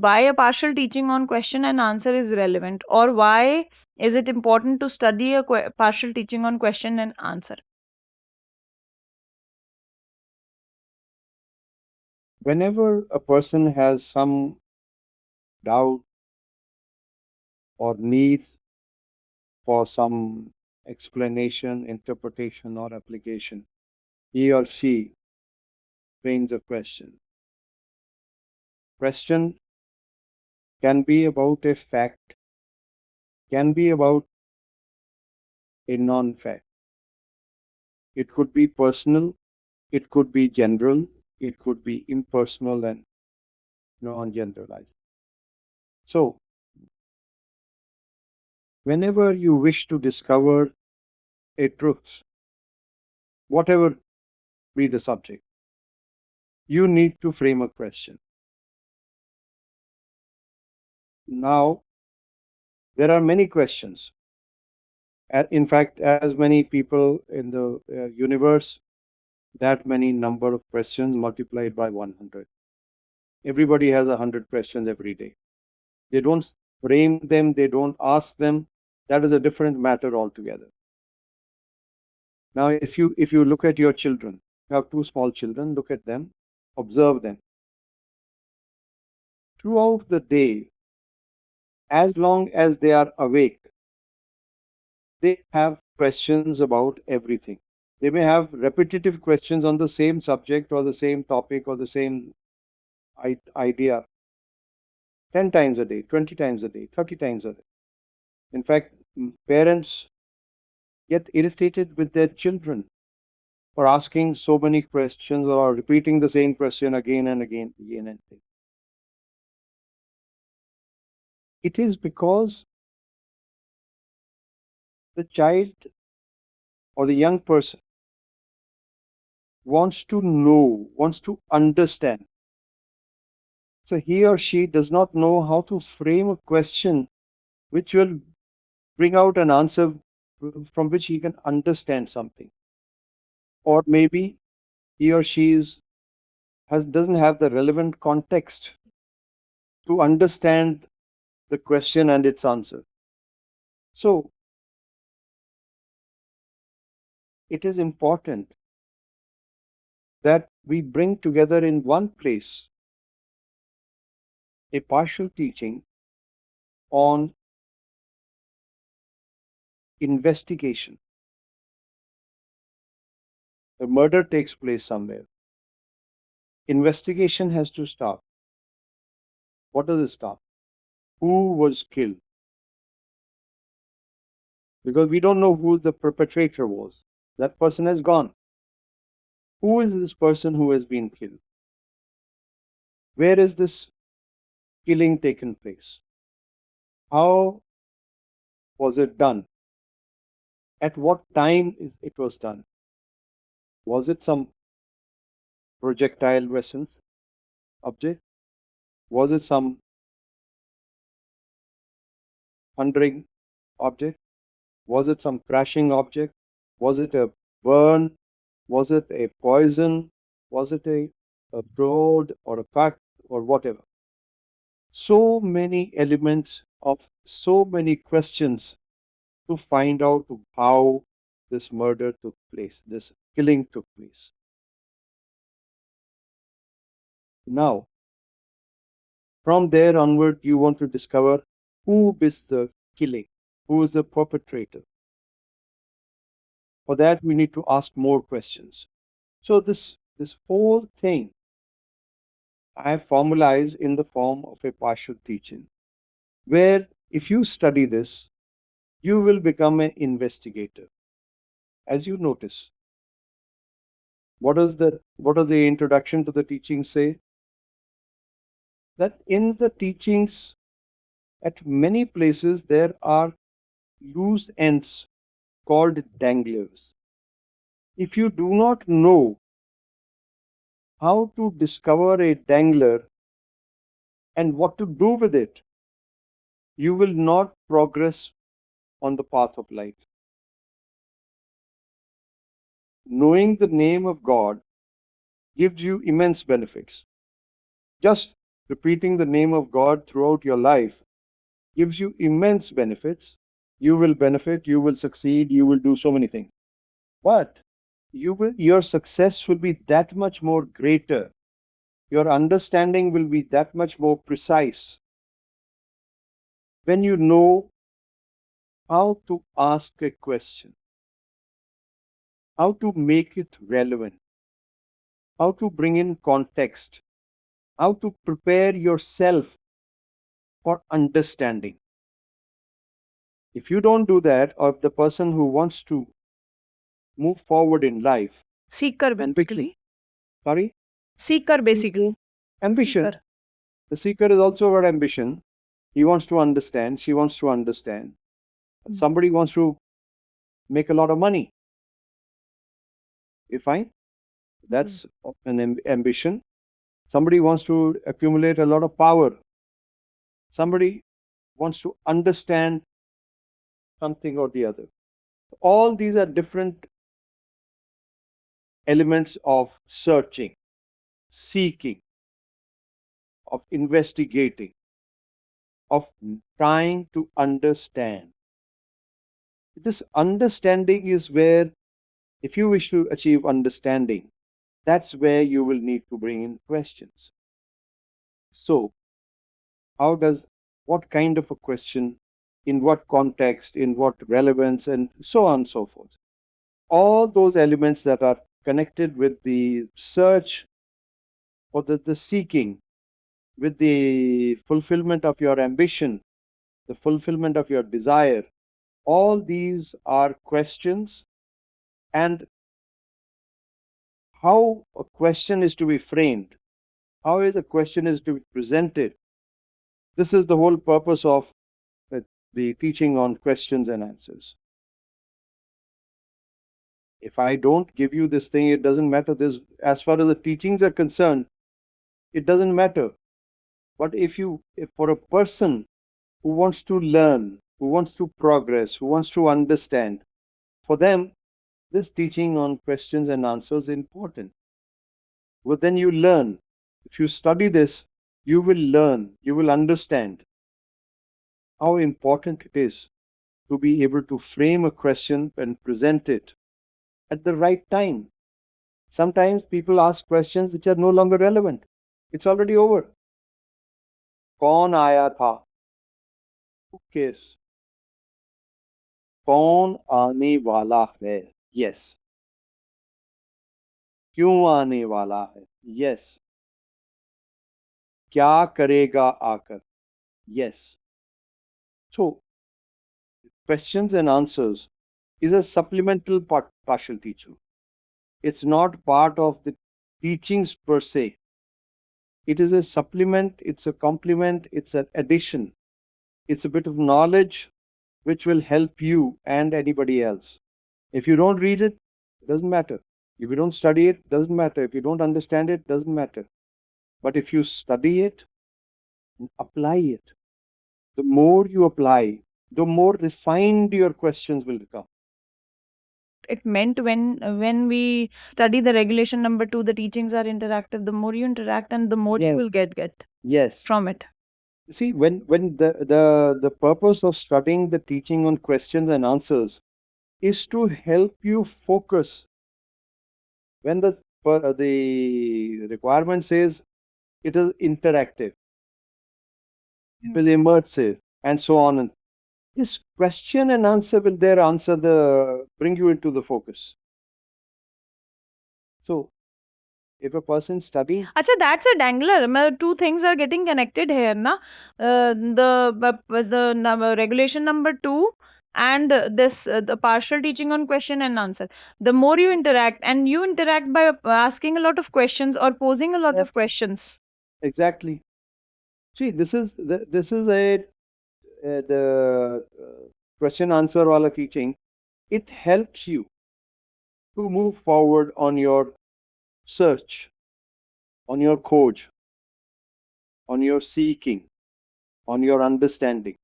why a partial teaching on question and answer is relevant, or why is it important to study a partial teaching on question and answer? Whenever a person has some doubt or needs for some explanation, interpretation, or application, he or she frames a question. Question can be about a fact, can be about a non-fact. It could be personal, it could be general, it could be impersonal and non-generalized. So, whenever you wish to discover a truth, whatever be the subject, you need to frame a question. Now, there are many questions. In fact, as many people in the universe, that many number of questions multiplied by 100. Everybody has 100 questions every day. They don't frame them, they don't ask them. That is a different matter altogether. Now, if you look at your children, you have two small children, look at them, observe them. Throughout the day, as long as they are awake, they have questions about everything. They may have repetitive questions on the same subject or the same topic or the same idea 10 times a day, 20 times a day, 30 times a day. In fact, parents get irritated with their children for asking so many questions or repeating the same question again and again, again and again. It is because the child or the young person wants to know, wants to understand. So he or she does not know how to frame a question which will bring out an answer from which he can understand something. Or maybe he or she doesn't have the relevant context to understand the question and its answer. So it is important that we bring together in one place a partial teaching on investigation. The murder takes place somewhere. Investigation has to start. What does it start? Who was killed? Because we don't know who the perpetrator was. That person has gone. Who is this person who has been killed? Where is this killing taken place? How was it done? At what time it was done? Was it some projectile weapons object? Was it some thundering object? Was it some crashing object? Was it a burn? Was it a poison? Was it a broad or a cut or whatever? So many elements of so many questions to find out how this murder took place, this killing took place. Now, from there onward, you want to discover who is the killing, who is the perpetrator. For that, we need to ask more questions. So this whole thing I have formalized in the form of a partial teaching, where if you study this, you will become an investigator. As you notice, what does the introduction to the teaching say? That in the teachings, at many places there are loose ends called danglers. If you do not know how to discover a dangler and what to do with it, you will not progress on the path of light. Knowing the name of God gives you immense benefits. Just repeating the name of God throughout your life gives you immense benefits. You will benefit, you will succeed, you will do so many things. But your success will be that much more greater. Your understanding will be that much more precise when you know how to ask a question, how to make it relevant, how to bring in context, how to prepare yourself for understanding. If you don't do that, or if the person who wants to move forward in life, Seeker, basically. sorry? Seeker, basically. Ambition. Seeker. The seeker is also about ambition. He wants to understand, she wants to understand. Somebody wants to make a lot of money. You find? That's an ambition. Somebody wants to accumulate a lot of power. Somebody wants to understand something or the other. All these are different elements of searching, seeking, of investigating, of trying to understand. This understanding is where, if you wish to achieve understanding, that's where you will need to bring in questions. So, what kind of a question, in what context, in what relevance, and so on and so forth. All those elements that are connected with the search or the seeking, with the fulfillment of your ambition, the fulfillment of your desire, all these are questions. And how a question is to be framed, how is a question is to be presented, this is the whole purpose of the teaching on questions and answers. If I don't give you this thing, it doesn't matter. This, as far as the teachings are concerned, it doesn't matter. But if for a person who wants to learn, who wants to progress, who wants to understand, for them, this teaching on questions and answers is important. Well, then you learn. If you study this, you will learn, you will understand how important it is to be able to frame a question and present it at the right time. Sometimes people ask questions which are no longer relevant. It's already over. कौन आया था? Who cares? कौन आने वाला है? Yes. क्यों आने वाला है? Yes. क्या करेगा आकर? Yes. So, questions and answers is a supplemental partial teaching. It's not part of the teachings per se. It is a supplement, it's a complement, it's an addition. It's a bit of knowledge which will help you and anybody else. If you don't read it, it doesn't matter. If you don't study it, doesn't matter. If you don't understand it, doesn't matter. But if you study it and apply it, the more you apply, the more refined your questions will become. It meant when we study the regulation number 2, the teachings are interactive. The more you interact, and the more you will get Yes. from it. See, when the purpose of studying the teaching on questions and answers is to help you focus. When the requirement says it is interactive, it will immersive, and so on. And this question and answer will bring you into the focus. So, if a person study, Acha, that's a dangler. Two things are getting connected here, na? The regulation number 2 and the partial teaching on question and answer. The more you interact, and you interact by asking a lot of questions or posing a lot of questions. Exactly. See, this is the question answer wala teaching. It helps you to move forward on your search, on your khoj, on your seeking, on your understanding.